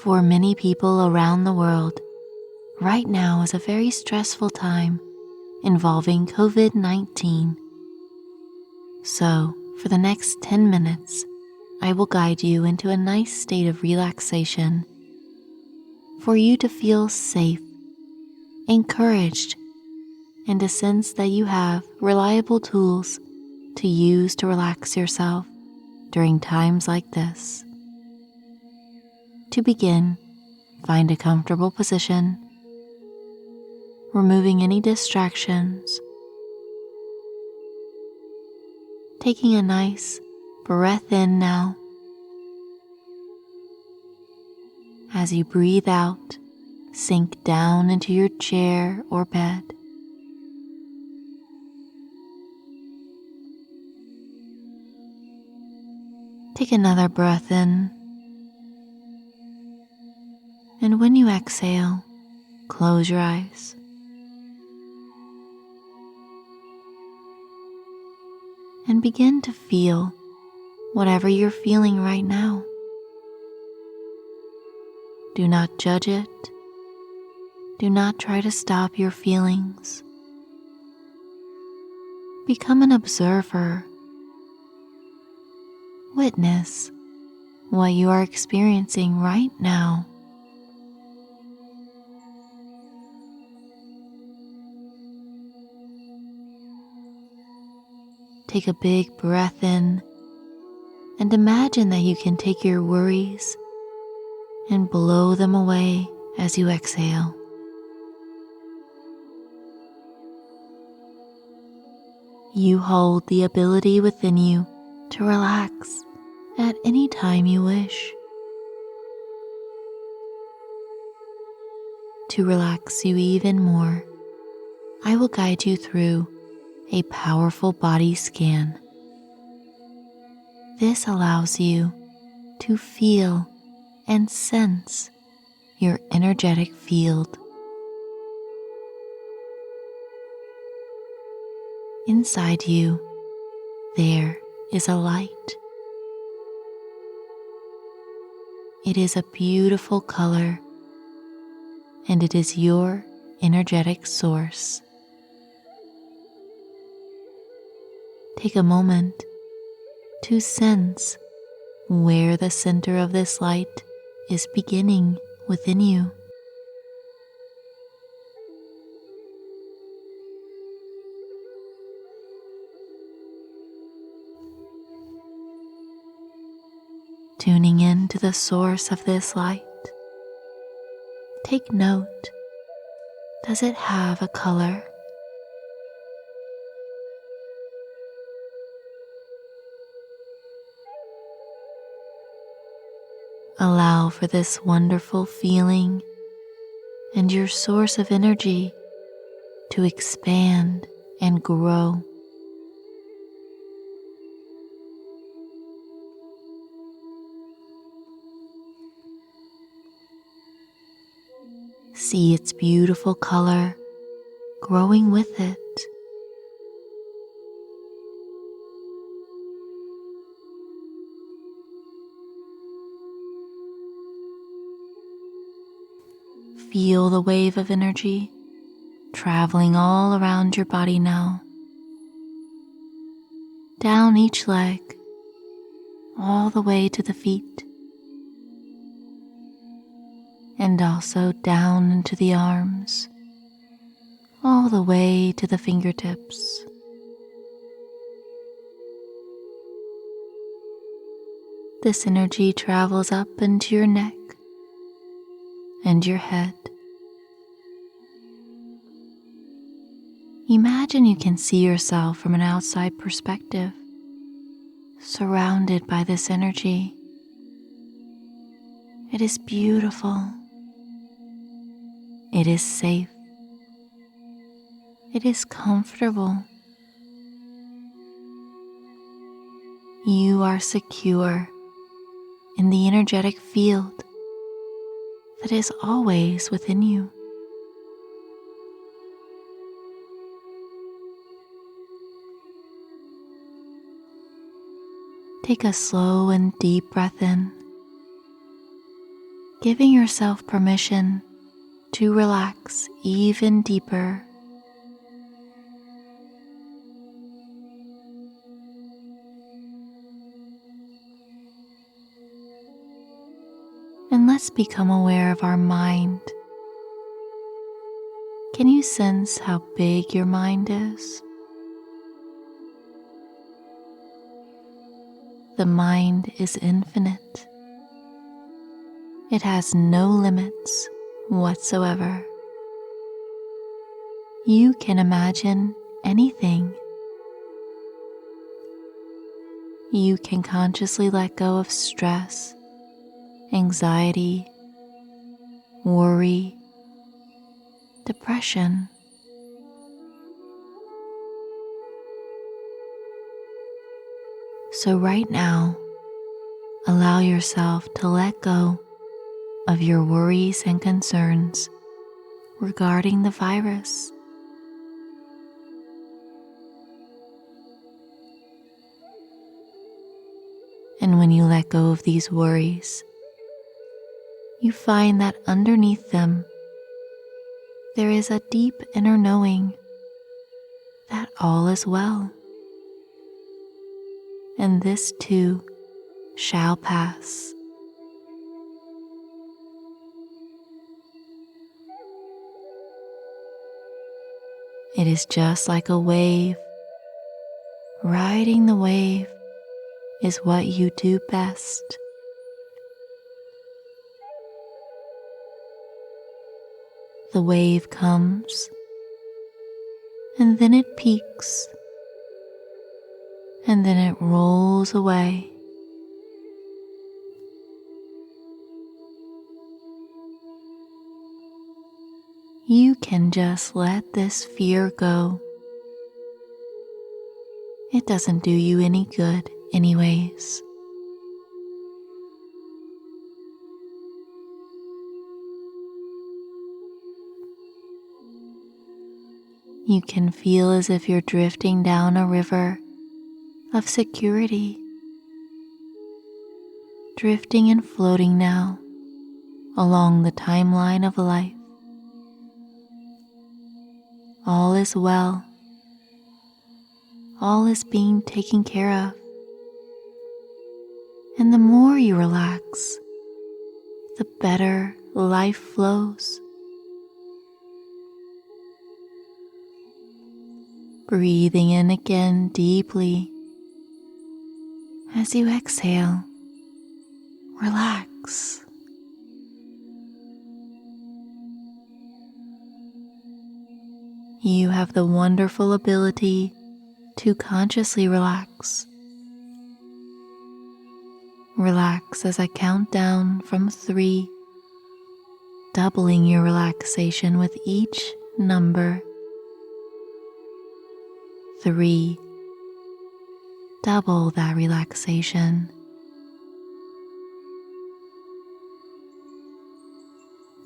For many people around the world, right now is a very stressful time involving COVID-19. So, for the next 10 minutes, I will guide you into a nice state of relaxation for you to feel safe, encouraged, and a sense that you have reliable tools to use to relax yourself during times like this. To begin, find a comfortable position, removing any distractions, taking a nice breath in now. As you breathe out, sink down into your chair or bed. Take another breath in, and when you exhale, close your eyes. And begin to feel whatever you're feeling right now. Do not judge it. Do not try to stop your feelings. Become an observer. Witness what you are experiencing right now. Take a big breath in and imagine that you can take your worries and blow them away as you exhale. You hold the ability within you to relax at any time you wish. To relax you even more, I will guide you through a powerful body scan. This allows you to feel and sense your energetic field. Inside you, there is a light. It is a beautiful color, and it is your energetic source. Take a moment to sense where the center of this light is beginning within you. Tuning in to the source of this light, take note. Does it have a color? Allow for this wonderful feeling and your source of energy to expand and grow. See its beautiful color growing with it. Feel the wave of energy traveling all around your body now, down each leg, all the way to the feet, and also down into the arms, all the way to the fingertips. This energy travels up into your neck and your head. Imagine you can see yourself from an outside perspective, surrounded by this energy. It is beautiful. It is safe. It is comfortable. You are secure in the energetic field that is always within you. Take a slow and deep breath in. giving yourself permission to relax even deeper. And let's become aware of our mind. Can you sense how big your mind is? The mind is infinite. It has no limits whatsoever. You can imagine anything. You can consciously let go of stress, anxiety, worry, depression. So right now, allow yourself to let go of your worries and concerns regarding the virus. And when you let go of these worries, you find that underneath them, there is a deep inner knowing that all is well. And this too shall pass. It is just like a wave. Riding the wave is what you do best. The wave comes, and then it peaks, and then it rolls away. You can just let this fear go. It doesn't do you any good anyways. You can feel as if you're drifting down a river of security, drifting and floating now along the timeline of life. All is well. All is being taken care of. And the more you relax, the better life flows. Breathing in again deeply. As you exhale, relax. You have the wonderful ability to consciously relax. Relax as I count down from 3, doubling your relaxation with each number. 3. Double that relaxation.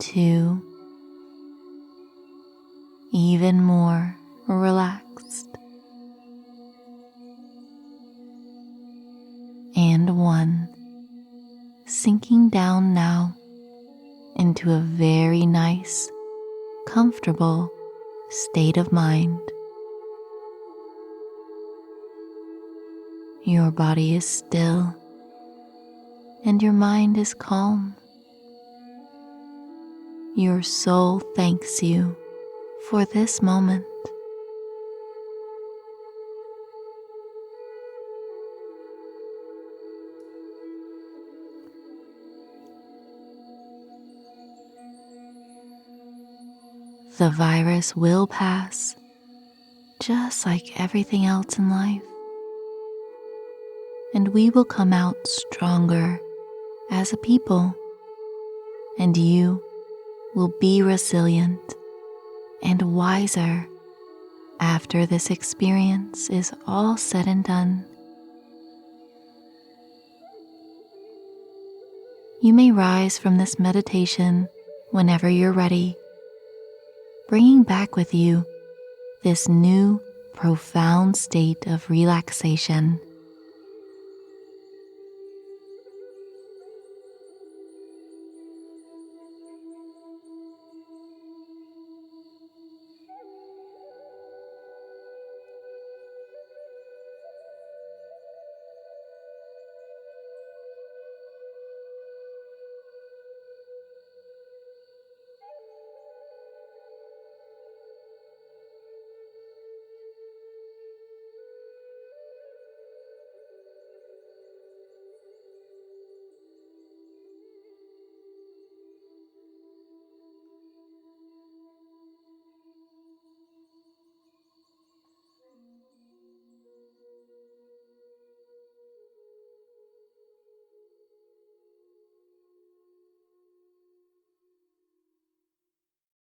2. Even more relaxed. And 1. Sinking down now into a very nice, comfortable state of mind. Your body is still and your mind is calm. Your soul thanks you for this moment. The virus will pass, just like everything else in life. And we will come out stronger as a people, and you will be resilient and wiser after this experience is all said and done. You may rise from this meditation whenever you're ready, bringing back with you this new, profound state of relaxation.